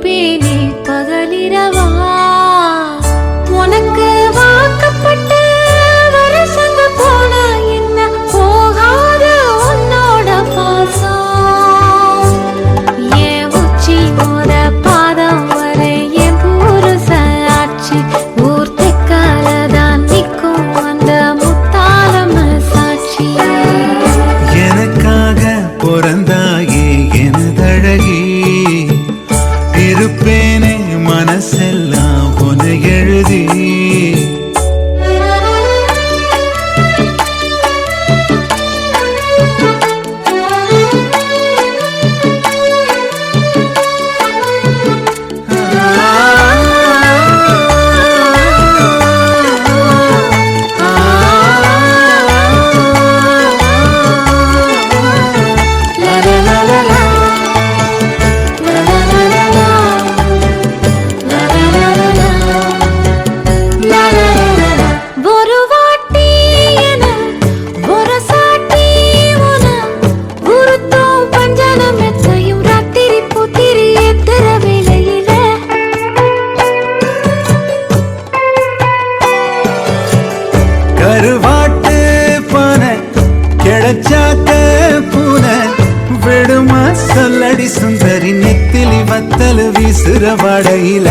இருப்பேனே பகலிரவா உனக்கு வாக்கப்பட்ட வருஷங்க போன என்ன போகாத உன்னோட பாசம் என் உச்சி மோத பாதம் வரை என் புருஷ ஆட்சி ஊர் தெக்காலதான் நிற்கும் அந்த முத்தாளம சாட்சி எனக்காக பிறந்தாயே எனதழகி இருப்பேனே மனசெல்லாம் உன்னை எழுதி கருவாட்டு பானை கிடைச்சாக்க பூனை விடுமா சொல்லடி சுந்தரி நெத்திலி வத்தல் வீசுற வடையில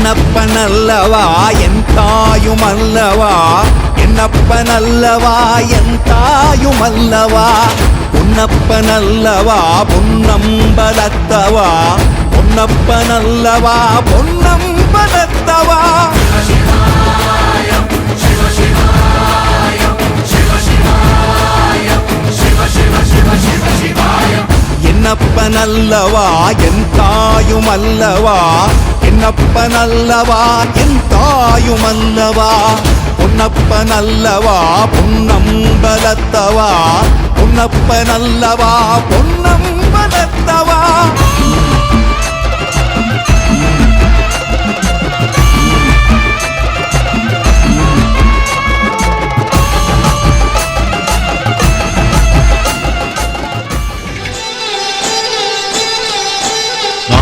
என்னப்பனல்லவா என் தாயுமல்லவா என்னப்பனல்லவா என் தாயுமல்லவா பொன்னப்பனல்லவா பொன்னம்பலத்தவா பொன்னப்பனல்லவா பொன்னம்பலத்தவா என்னப்பனல்லவா என் தாயுமல்லவா என்னப்பனல்லவா என் தாயுமல்லவா பொன்னப்பனல்லவா பொன்னம்பலத்தவா பொன்னப்பனல்லவா பொன்னம்பலத்தவா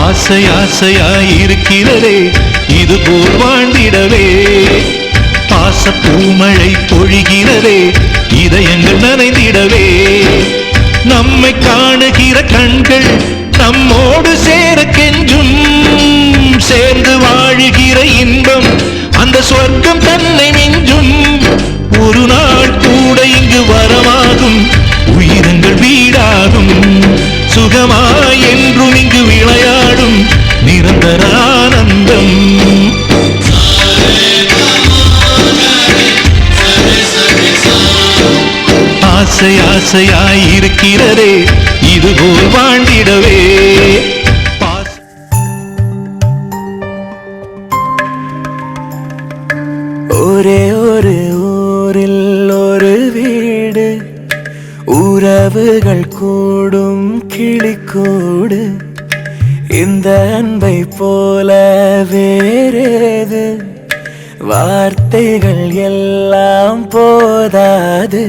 ஆசை ஆசையாயிருக்கிறதே இது போல் வாழ்ந்திடவே பாச பூமழை பொழிகிறதே இதயங்கள் நனைந்திடவே நம்மை காணுகிற கண்கள் நம்மோடு சேரக்கென்றும் சேர்ந்து வாழுகிற இன்பம் அந்த சொர்க்கம் தன்னை நெஞ்சும் ஒரு நாள் கூட இங்கு வரமாகும் உயிரங்கள் வீடாகும் சுகமாய் என்றும் இங்கு விளையாடும் நிரந்தர ஆனந்தம் ஆசை ஆசையாயிருக்கிறதே இதுபோல் வாழ்ந்திடவே ஒரே ஒரு ஊரில் ஒரு வீடு உறவுகள் கூடும் கிளிக்கூடு இந்த அன்பை போல வேறேது வார்த்தைகள் எல்லாம் போதாது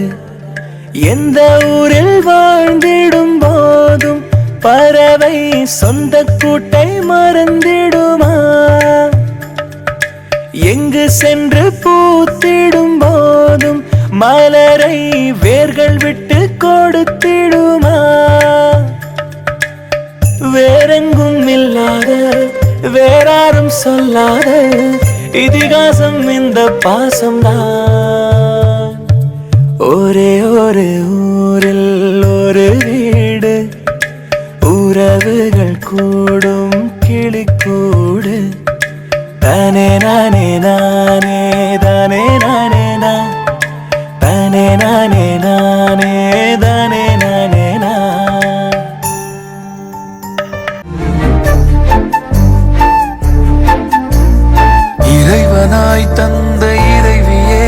எந்த ஊரில் வாழ்ந்திடும் போதும் பறவை சொந்த கூட்டை மறந்திடுமா? எங்கு சென்று பூத்திடும் போதும் மலரை வேர்கள் விட்டு கொடுத்திடுமா? வேறெங்கும் இல்லாத வேறாரும் சொல்லாத இதிகாசம் இந்த பாசம்தான். ஒரே ஒரு ஊரில் ஒரு வீடு, உறவுகள் கூடும் கிளிக்கூடு. தானே நானே நானே தானே நானே நான், தானே நானே நானே தானே நானே நான். இறைவனாய் தந்த இறைவியே,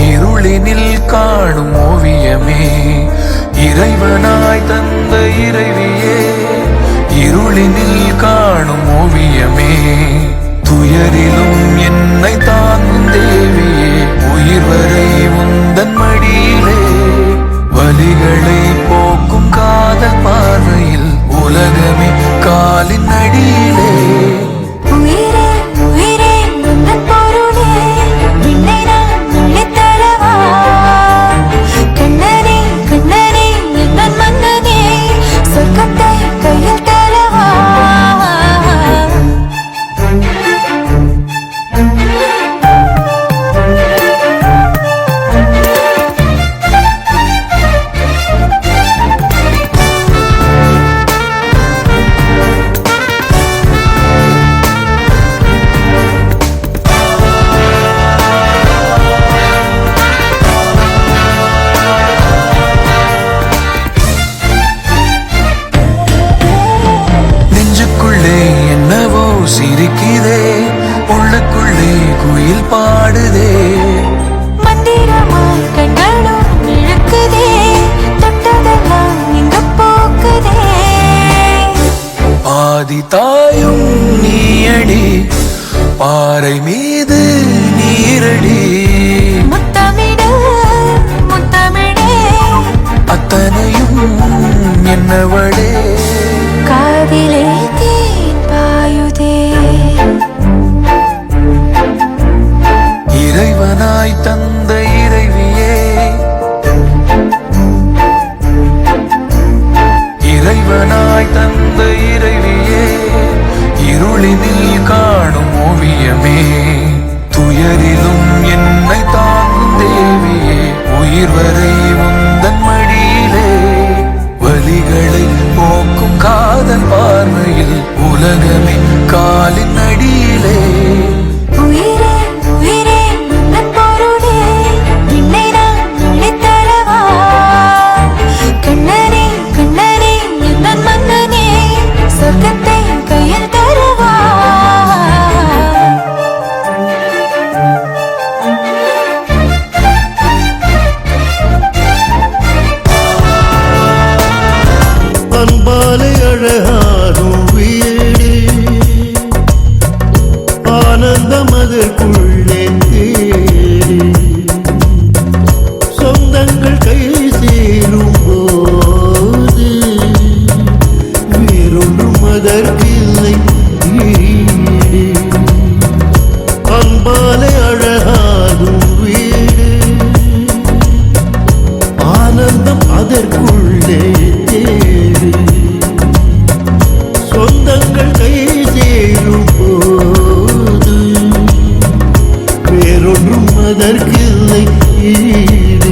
இருளினில் காணும் ஓவியமே. இறைவனாய் தந்த இறைவியே, இருளினில் காணும் ஓவியமே. துயரிலும் என்னை தாங்கும் தேவியே, உயிர் வரை உந்தன் மடியிலே. வலிகளை போக்கும் காதல் பார்வையில் உலகமே காலின் அடியிலே. உயிரே உயிரே உந்தன் பொருளே, என்னை நான் அள்ளித் தரவா? கண்ணனே கண்ணனே எந்தன் மன்னனே, சொர்க்கத்தை கையில் தரவா? நெஞ்சுக்குள்ளே என்னவோ சிரிக்குதே, உள்ளுக்குள்ளே குயில் பாடுதே. மந்திரமாய் கண்களும் இழுக்குதே, தொட்டதெல்லாம் இங்க போக்குதே. ஆதி தாயும் நீயடி, பாறை மீது நீரடி. முத்தமிடு முத்தமிழே, அத்தனையும் என்னவளே. காதிலே தேன் பாயுதே. இறைவனாய் தந்த இறைவியே, இறைவனாய் தந்த இறைவியே, இருளினில் காணும் ஓவியமே. துயரிலும் என்னை தாங்கும் தேவியே, உயிர் வரை உந்தன் மடியிலே. வலிகளை போக்கும் காதல் பார்வையில் உலகமே காலின் அடியிலே. உயிரே உயிரே உந்தன் பொருளே, என்னை நான் அள்ளித் தரவா? கண்ணனே கண்ணனே எந்தன் மன்னனே, சொர்க்கத்தை கையில் தரவா? அன்பாலே அழகாகும் வீடு, ஆனந்தம் அதற்குள்ளே தேடி. சொந்தங்கள் கை சேரும் போது வேறொன்றும் அதற்கில்லை ஈடு. அன்பாலே அழகாகும் வீடு, ஆனந்தம் அதற்குள்ளே தேடு. சொந்தங்கள் கை சேரும் போது வேறொன்றும் அதற்கில்லை ஈடு.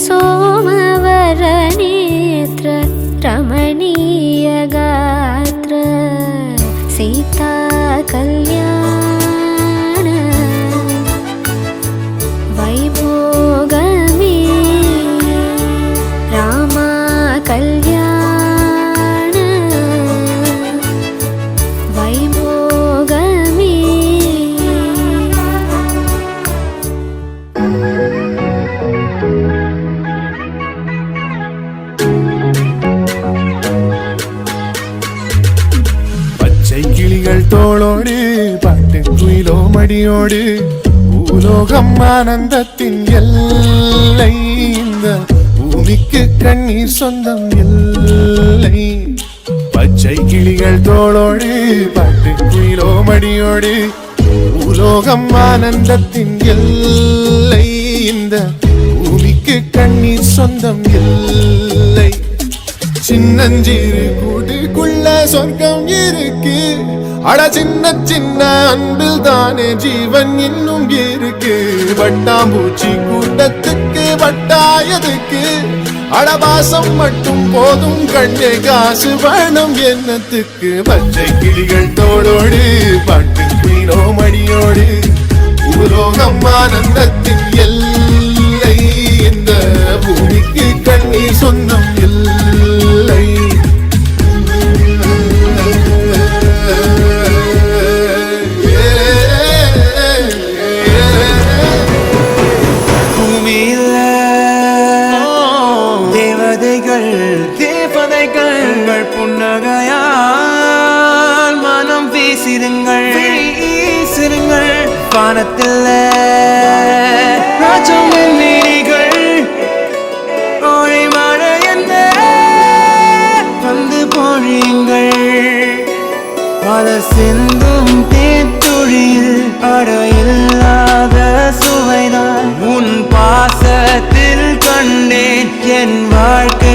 सोमवरनेत्र रमणीयगात्र सीता कल्याण वैभोगमे रामा कल्याण वैभोगमे பச்சை கிளிகள் தோளோடு பாட்டு குயிலோ மடியோடு பூலோகம் ஆனந்தத்தின் எல்லை இந்த பூமிக்கு கண்ணீர் சொந்தம் இல்லை பச்சை கிளிகள் தோளோடு பாட்டு குயிலோ மடியோடு பூலோகம் ஆனந்தத்தின் எல்லை இந்த பூமிக்கு கண்ணீர் சொந்தம் இல்லை சின்னஞ்சிறு கூட்டுக்குள்ள சொர்க்கம் இருக்கு அட சின்ன சின்ன அன்பில் தானே ஜீவன் இன்னும் இருக்கு வட்டாம்பூச்சி கூட்டத்துக்கு வட்டாயதுக்கு அடபாசம் மட்டும் போதும் கண்ணே காசு வேணும் என்னத்துக்கு பச்சை கிளிகள் தோளோடு பாட்டு குயிலோ மடியோடு உலோகம் ஆனந்தத்தின் எல்லை இந்த பூமிக்கு கண்ணீர் சொந்தம் இல்லை பூமியில தேவதைகள் தேவதைகள் புன்னகையால் மனம் வீசிருங்கள் வீசிருங்கள் வானத்தில் ராஜம் நீரிகள் ஓழி மழை என்ன வந்து பொழியுங்கள் பல சிந்தும் தேத்துழியில் அடையில்லாத சுவைதான் உன் பாசத்தில் கண்டேன் என் வாழ்க்கை